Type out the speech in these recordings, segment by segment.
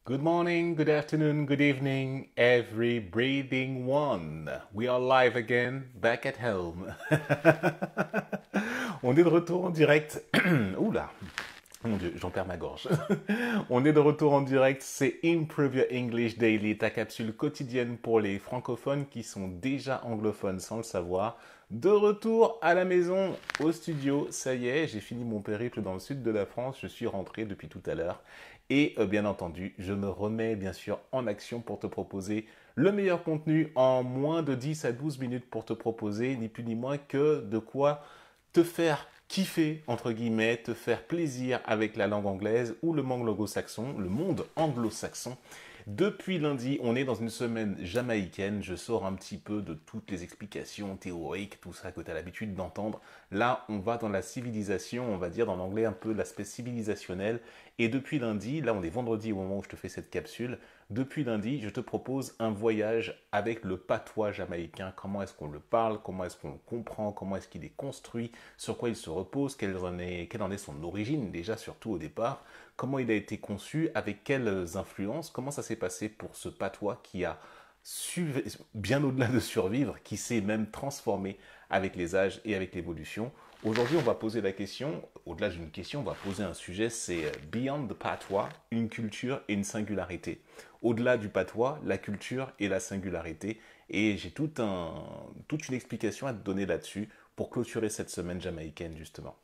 Good morning, good afternoon, good evening, every breathing one. We are live again, back at home. On est de retour en direct. Oula, mon Dieu, j'en perds ma gorge. On est de retour en direct, c'est Improve Your English Daily, ta capsule quotidienne pour les francophones qui sont déjà anglophones sans le savoir. De retour à la maison, au studio, ça y est, j'ai fini mon périple dans le sud de la France, je suis rentré depuis tout à l'heure. Et bien entendu, je me remets bien sûr en action pour te proposer le meilleur contenu en moins de 10 à 12 minutes pour te proposer ni plus ni moins que de quoi te faire kiffer, entre guillemets, te faire plaisir avec la langue anglaise ou le monde anglo-saxon, le monde anglo-saxon. Depuis lundi, on est dans une semaine jamaïcaine. Je sors un petit peu de toutes les explications théoriques, tout ça que tu as l'habitude d'entendre. Là, on va dans la civilisation, on va dire dans l'anglais un peu l'aspect civilisationnel. Et depuis lundi, là on est vendredi au moment où je te fais cette capsule, depuis lundi, je te propose un voyage avec le patois jamaïcain. Comment est-ce qu'on le parle, comment est-ce qu'on le comprend, comment est-ce qu'il est construit, sur quoi il se repose, quelle en est son origine déjà surtout au départ, comment il a été conçu, avec quelles influences, comment ça s'est passé pour ce patois qui a bien au-delà de survivre, qui s'est même transformé avec les âges et avec l'évolution. Aujourd'hui, on va poser la question, au-delà d'une question, on va poser un sujet, c'est Beyond the Patois, une culture et une singularité. Au-delà du patois, la culture et la singularité. Et j'ai toute une explication à te donner là-dessus pour clôturer cette semaine jamaïcaine, justement.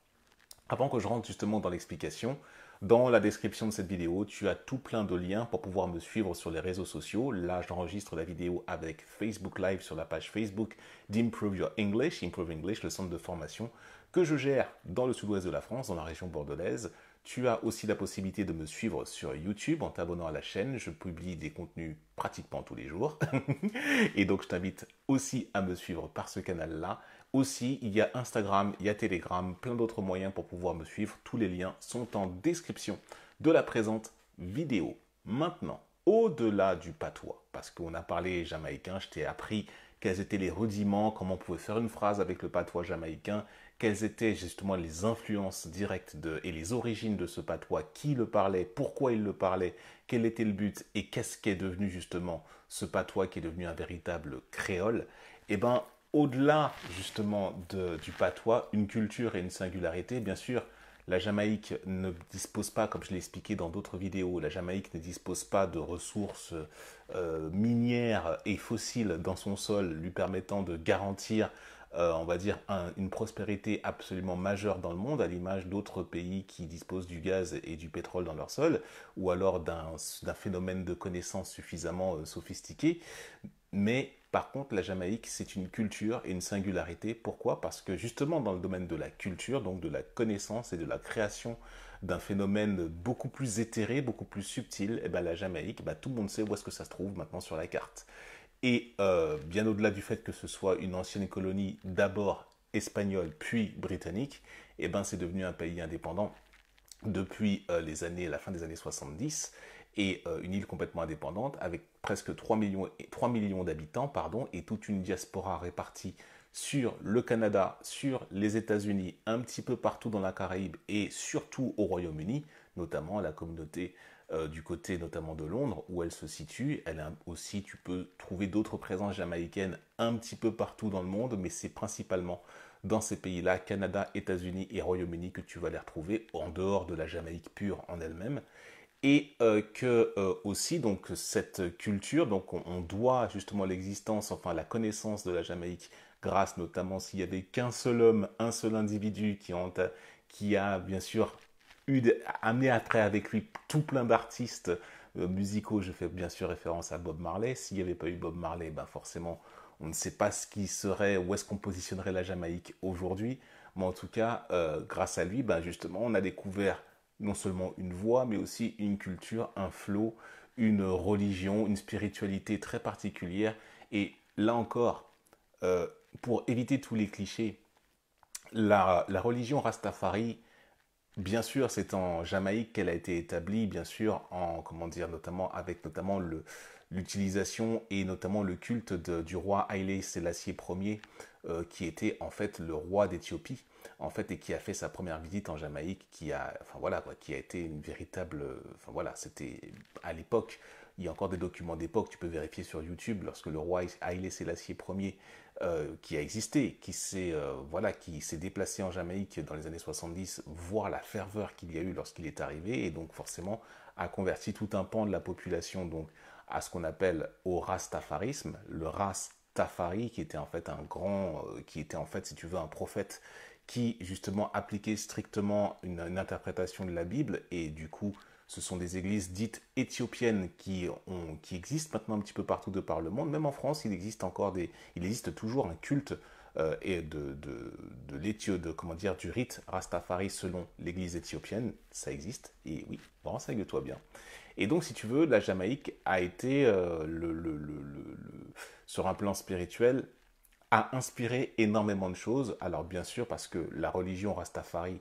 Avant que je rentre justement dans l'explication, dans la description de cette vidéo, tu as tout plein de liens pour pouvoir me suivre sur les réseaux sociaux. Là, j'enregistre la vidéo avec Facebook Live sur la page Facebook d'Improve Your English, Improve English, le centre de formation que je gère dans le sud-ouest de la France, dans la région bordelaise. Tu as aussi la possibilité de me suivre sur YouTube en t'abonnant à la chaîne. Je publie des contenus pratiquement tous les jours. Et donc, je t'invite aussi à me suivre par ce canal-là. Aussi, il y a Instagram, il y a Telegram, plein d'autres moyens pour pouvoir me suivre. Tous les liens sont en description de la présente vidéo. Maintenant, au-delà du patois, parce qu'on a parlé jamaïcain, je t'ai appris quels étaient les rudiments, comment on pouvait faire une phrase avec le patois jamaïcain, quelles étaient justement les influences directes et les origines de ce patois, qui le parlait, pourquoi il le parlait, quel était le but et qu'est-ce qui est devenu justement ce patois qui est devenu un véritable créole. Eh bien, au-delà justement du patois, une culture et une singularité, bien sûr, la Jamaïque ne dispose pas, comme je l'ai expliqué dans d'autres vidéos, la Jamaïque ne dispose pas de ressources minières et fossiles dans son sol lui permettant de garantir, on va dire, une prospérité absolument majeure dans le monde, à l'image d'autres pays qui disposent du gaz et du pétrole dans leur sol, ou alors d'un phénomène de connaissance suffisamment sophistiqué. Mais par contre, la Jamaïque, c'est une culture et une singularité. Pourquoi? Parce que justement, dans le domaine de la culture, donc de la connaissance et de la création d'un phénomène beaucoup plus éthéré, beaucoup plus subtil, eh ben, la Jamaïque, ben, tout le monde sait où est-ce que ça se trouve maintenant sur la carte. Et bien au-delà du fait que ce soit une ancienne colonie d'abord espagnole puis britannique, eh ben, c'est devenu un pays indépendant depuis la fin des années 70 et une île complètement indépendante avec presque 3 millions d'habitants pardon, et toute une diaspora répartie sur le Canada, sur les États-Unis, un petit peu partout dans la Caraïbe et surtout au Royaume-Uni, notamment la communauté du côté notamment de Londres où elle se situe. Elle a aussi, tu peux trouver d'autres présences jamaïcaines un petit peu partout dans le monde, mais c'est principalement dans ces pays-là, Canada, États-Unis et Royaume-Uni, que tu vas les retrouver en dehors de la Jamaïque pure en elle-même. Et que aussi, donc, cette culture, donc, on doit justement l'existence, enfin la connaissance de la Jamaïque, grâce notamment s'il y avait qu'un seul homme, un seul individu qui a bien sûr amené après avec lui tout plein d'artistes musicaux. Je fais bien sûr référence à Bob Marley. S'il n'y avait pas eu Bob Marley, ben forcément, on ne sait pas ce qui serait, où est-ce qu'on positionnerait la Jamaïque aujourd'hui. Mais en tout cas, grâce à lui, ben justement, on a découvert non seulement une voix, mais aussi une culture, un flow, une religion, une spiritualité très particulière. Et là encore, euh, pour éviter tous les clichés, la religion Rastafari, bien sûr, c'est en Jamaïque qu'elle a été établie, bien sûr, en, comment dire, notamment avec notamment l'utilisation et notamment le culte du roi Haïlé Sélassié Ier, qui était en fait le roi d'Éthiopie. en fait, et qui a fait sa première visite en Jamaïque, enfin voilà, quoi, qui a été une véritable, enfin voilà, c'était à l'époque. Il y a encore des documents d'époque, tu peux vérifier sur YouTube, lorsque le roi Haïlé Sélassié Ier, qui a existé, voilà, qui s'est déplacé en Jamaïque dans les années 70, voir la ferveur qu'il y a eu lorsqu'il est arrivé, et donc forcément a converti tout un pan de la population donc à ce qu'on appelle au rastafarisme, le Rastafari, qui était en fait qui était en fait, si tu veux, un prophète qui justement appliquait strictement une interprétation de la Bible, et du coup ce sont des églises dites éthiopiennes qui existent maintenant un petit peu partout de par le monde. Même en France, il existe toujours un culte et comment dire, du rite Rastafari selon l'église éthiopienne. Ça existe. Et oui, renseigne-toi bien. Et donc, si tu veux, la Jamaïque a été, sur un plan spirituel, a inspiré énormément de choses. Alors bien sûr, parce que la religion Rastafari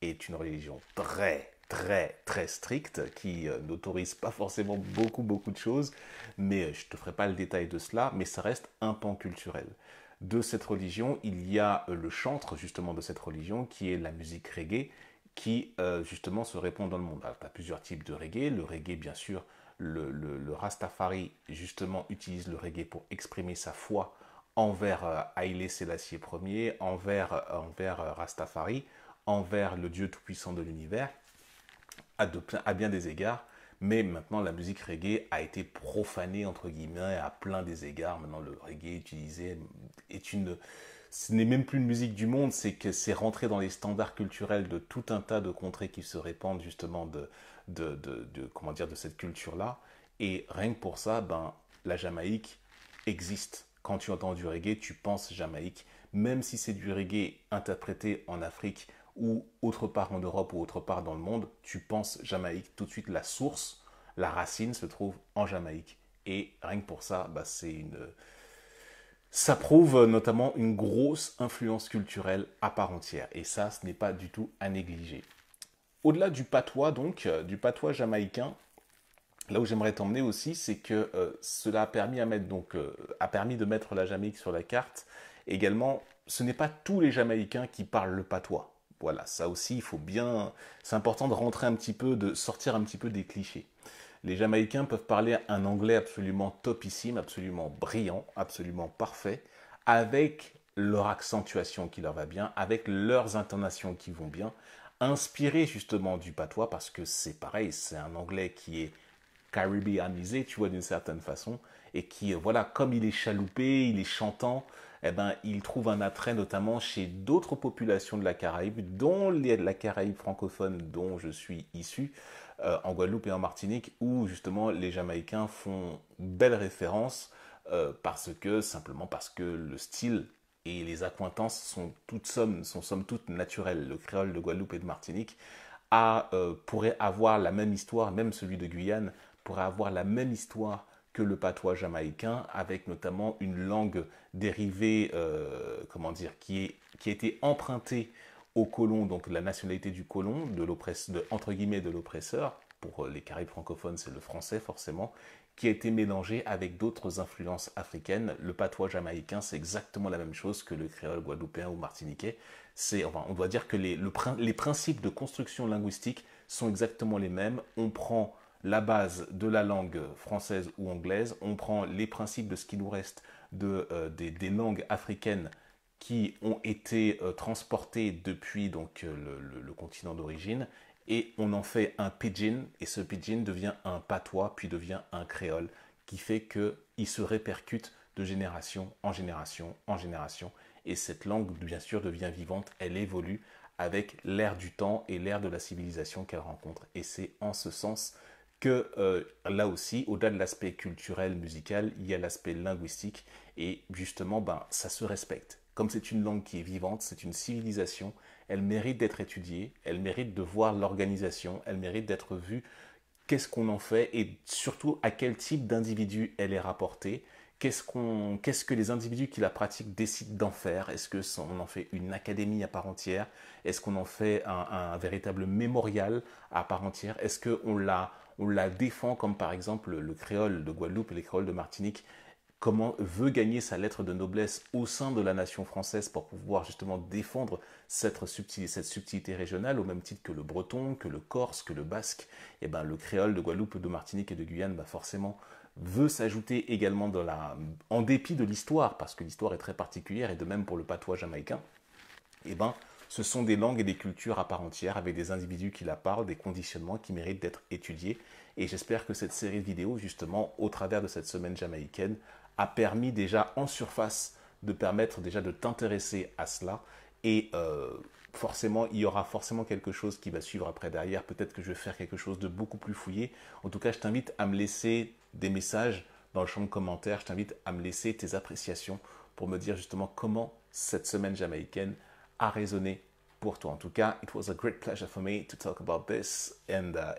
est une religion très, très, très stricte, qui n'autorise pas forcément beaucoup, beaucoup de choses, mais je ne te ferai pas le détail de cela, mais ça reste un pan culturel. De cette religion, il y a le chantre justement de cette religion, qui est la musique reggae, qui justement se répand dans le monde. Alors, tu as plusieurs types de reggae. Le reggae, bien sûr, le Rastafari justement utilise le reggae pour exprimer sa foi envers Haïlé Sélassié Ier, envers Rastafari, envers le Dieu tout-puissant de l'univers, à bien des égards. Mais maintenant, la musique reggae a été profanée, entre guillemets, à plein des égards. Maintenant, le reggae utilisé ce n'est même plus une musique du monde, c'est que c'est rentré dans les standards culturels de tout un tas de contrées qui se répandent justement comment dire, de cette culture-là. Et rien que pour ça, ben, la Jamaïque existe. Quand tu entends du reggae, tu penses Jamaïque, même si c'est du reggae interprété en Afrique ou autre part en Europe ou autre part dans le monde, tu penses Jamaïque. Tout de suite, la source, la racine se trouve en Jamaïque. Et rien que pour ça, bah, ça prouve notamment une grosse influence culturelle à part entière. Et ça, ce n'est pas du tout à négliger. Au-delà du patois, donc, du patois jamaïcain, là où j'aimerais t'emmener aussi, c'est que cela a permis, a permis de mettre la Jamaïque sur la carte. Également, ce n'est pas tous les Jamaïcains qui parlent le patois. Voilà, ça aussi, c'est important de rentrer un petit peu, de sortir un petit peu des clichés. Les Jamaïcains peuvent parler un anglais absolument topissime, absolument brillant, absolument parfait, avec leur accentuation qui leur va bien, avec leurs intonations qui vont bien, inspirés justement du patois, parce que c'est pareil, c'est un anglais qui est caribéanisé, tu vois, d'une certaine façon, et qui, voilà, comme il est chaloupé, il est chantant, eh ben, il trouve un attrait notamment chez d'autres populations de la Caraïbe, dont la Caraïbe francophone dont je suis issu, en Guadeloupe et en Martinique, où justement les Jamaïcains font belle référence, simplement parce que le style et les accointances sont somme toute naturelles. Le créole de Guadeloupe et de Martinique pourrait avoir la même histoire, même celui de Guyane, pourrait avoir la même histoire que le patois jamaïcain, avec notamment une langue dérivée, comment dire, qui a été empruntée au colon, donc la nationalité du colon, entre guillemets de l'oppresseur. Pour les Caraïbes francophones, c'est le français forcément, qui a été mélangé avec d'autres influences africaines. Le patois jamaïcain, c'est exactement la même chose que le créole guadeloupéen ou martiniquais. On doit dire que les principes de construction linguistique sont exactement les mêmes. On prend la base de la langue française ou anglaise, on prend les principes de ce qui nous reste des langues africaines qui ont été transportées depuis donc, le continent d'origine, et on en fait un pidgin, et ce pidgin devient un patois, puis devient un créole, qui fait qu'il se répercute de génération en génération en génération, et cette langue, bien sûr, devient vivante, elle évolue avec l'ère du temps et l'ère de la civilisation qu'elle rencontre. Et c'est en ce sens que là aussi, au-delà de l'aspect culturel, musical, il y a l'aspect linguistique, et justement, ben, ça se respecte. Comme c'est une langue qui est vivante, c'est une civilisation, elle mérite d'être étudiée, elle mérite de voir l'organisation, elle mérite d'être vue, qu'est-ce qu'on en fait, et surtout à quel type d'individu elle est rapportée, qu'est-ce que les individus qui la pratiquent décident d'en faire. Est-ce qu'on en fait une académie à part entière? Est-ce qu'on en fait un véritable mémorial à part entière? Est-ce qu'on la défend comme par exemple le créole de Guadeloupe et les créoles de Martinique veut gagner sa lettre de noblesse au sein de la nation française pour pouvoir justement défendre cette subtilité régionale, au même titre que le breton, que le corse, que le basque, et ben le créole de Guadeloupe, de Martinique et de Guyane, ben forcément veut s'ajouter également en dépit de l'histoire, parce que l'histoire est très particulière, et de même pour le patois jamaïcain, et ben ce sont des langues et des cultures à part entière, avec des individus qui la parlent, des conditionnements qui méritent d'être étudiés. Et j'espère que cette série de vidéos, justement, au travers de cette semaine jamaïcaine, a permis déjà en surface de permettre déjà de t'intéresser à cela. Et forcément, il y aura forcément quelque chose qui va suivre après derrière. Peut-être que je vais faire quelque chose de beaucoup plus fouillé. En tout cas, je t'invite à me laisser des messages dans le champ de commentaires. Je t'invite à me laisser tes appréciations pour me dire justement comment cette semaine jamaïcaine a résonné pour toi. En tout cas, it was a great pleasure for me to talk about this.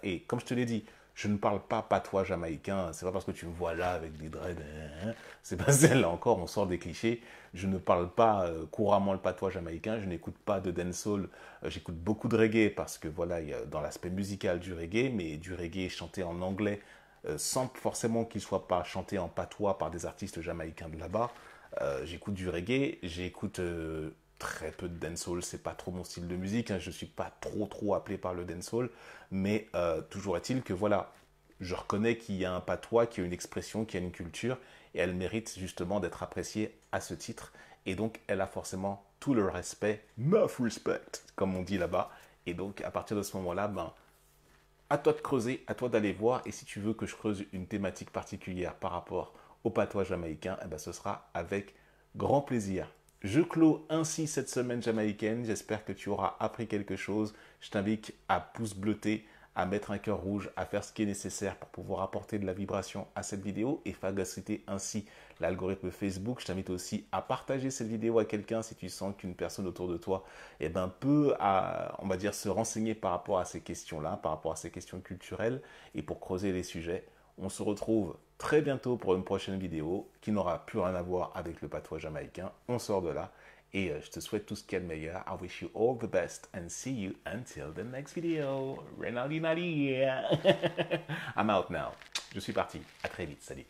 Et comme je te l'ai dit, je ne parle pas patois jamaïcain. C'est pas parce que tu me vois là avec des dreads. C'est pas celle-là encore, on sort des clichés. Je ne parle pas couramment le patois jamaïcain. Je n'écoute pas de dancehall. J'écoute beaucoup de reggae parce que voilà, il y a dans l'aspect musical du reggae, mais du reggae chanté en anglais sans forcément qu'il soit pas chanté en patois par des artistes jamaïcains de là-bas. J'écoute du reggae, j'écoute très peu de dancehall, c'est pas trop mon style de musique, hein, je suis pas trop appelé par le dancehall, mais toujours est-il que voilà, je reconnais qu'il y a un patois, qu'il y a une expression, qu'il y a une culture, et elle mérite justement d'être appréciée à ce titre, et donc elle a forcément tout le respect, enough respect, comme on dit là-bas, et donc à partir de ce moment-là, ben, à toi de creuser, à toi d'aller voir, et si tu veux que je creuse une thématique particulière par rapport au patois jamaïcain, eh ben, ce sera avec grand plaisir. Je clôt ainsi cette semaine jamaïcaine. J'espère que tu auras appris quelque chose. Je t'invite à pouce bleuter, à mettre un cœur rouge, à faire ce qui est nécessaire pour pouvoir apporter de la vibration à cette vidéo et phagocyter ainsi l'algorithme Facebook. Je t'invite aussi à partager cette vidéo à quelqu'un si tu sens qu'une personne autour de toi peut, on va dire, se renseigner par rapport à ces questions-là, par rapport à ces questions culturelles et pour creuser les sujets. On se retrouve très bientôt pour une prochaine vidéo qui n'aura plus rien à voir avec le patois jamaïcain. On sort de là et je te souhaite tout ce qu'il y a de meilleur. I wish you all the best and see you until the next video. Renaldinali. I'm out now. Je suis parti. À très vite. Salut.